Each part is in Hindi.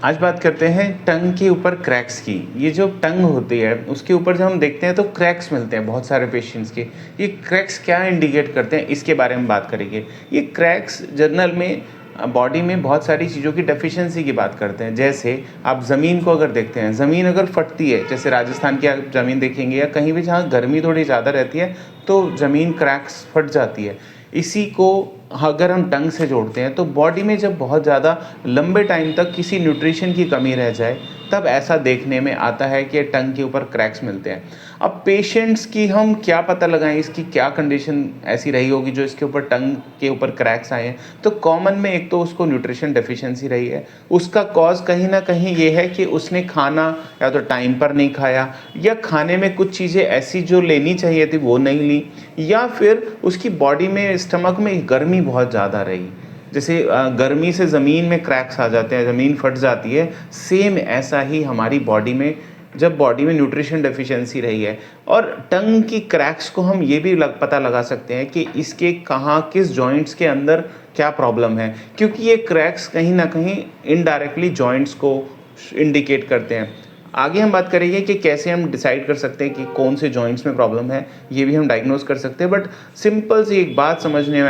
आज बात करते हैं टंग के ऊपर क्रैक्स की। ये जो टंग होती है उसके ऊपर जब हम देखते हैं तो क्रैक्स मिलते हैं बहुत सारे पेशेंट्स के। ये क्रैक्स क्या इंडिकेट करते हैं इसके बारे में बात करेंगे। ये क्रैक्स जनरल में बॉडी में बहुत सारी चीज़ों की डेफिशिएंसी की बात करते हैं। जैसे आप ज़मीन को अगर देखते हैं, ज़मीन अगर फटती है, जैसे राजस्थान की आप ज़मीन देखेंगे या कहीं भी जहाँ गर्मी थोड़ी ज़्यादा रहती है तो ज़मीन क्रैक्स फट जाती है। इसी को अगर हम टंग से जोड़ते हैं तो बॉडी में जब बहुत ज़्यादा लंबे टाइम तक किसी न्यूट्रिशन की कमी रह जाए तब ऐसा देखने में आता है कि टंग के ऊपर क्रैक्स मिलते हैं। अब पेशेंट्स की हम क्या पता लगाएं, इसकी क्या कंडीशन ऐसी रही होगी जो इसके ऊपर टंग के ऊपर क्रैक्स आए हैं। तो कॉमन में एक तो उसको न्यूट्रिशन डेफिशिएंसी रही है, उसका कॉज कहीं ना कहीं ये है कि उसने खाना या तो टाइम पर नहीं खाया या खाने में कुछ चीज़ें ऐसी जो लेनी चाहिए थी वो नहीं ली, या फिर उसकी बॉडी में स्टमक में गर्मी बहुत ज़्यादा रही। जैसे गर्मी से ज़मीन में क्रैक्स आ जाते हैं, ज़मीन फट जाती है, सेम ऐसा ही हमारी बॉडी में जब बॉडी में न्यूट्रिशन डेफिशिएंसी रही है। और टंग की क्रैक्स को हम ये भी पता लगा सकते हैं कि इसके कहाँ किस जॉइंट्स के अंदर क्या प्रॉब्लम है, क्योंकि ये क्रैक्स कहीं ना कहीं इनडायरेक्टली जॉइंट्स को इंडिकेट करते हैं। आगे हम बात करेंगे कि कैसे हम डिसाइड कर सकते हैं कि कौन से जॉइंट्स में प्रॉब्लम है, ये भी हम डायग्नोस कर सकते हैं। बट सिंपल सी एक बात समझने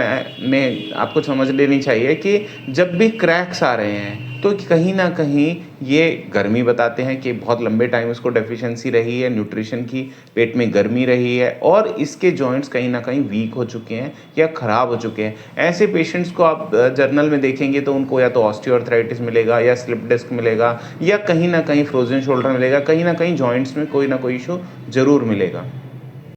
में आपको समझ लेनी चाहिए कि जब भी क्रैक्स आ रहे हैं तो कहीं ना कहीं ये गर्मी बताते हैं कि बहुत लंबे टाइम उसको डेफिशिएंसी रही है न्यूट्रिशन की, पेट में गर्मी रही है और इसके जॉइंट्स कहीं ना कहीं वीक हो चुके हैं या ख़राब हो चुके हैं। ऐसे पेशेंट्स को आप जर्नल में देखेंगे तो उनको या तो ऑस्टियोआर्थराइटिस मिलेगा या स्लिप डिस्क मिलेगा या कहीं ना कहीं फ्रोजन शोल्डर मिलेगा, कहीं ना कहीं जॉइंट्स में कोई ना कोई इशू ज़रूर मिलेगा।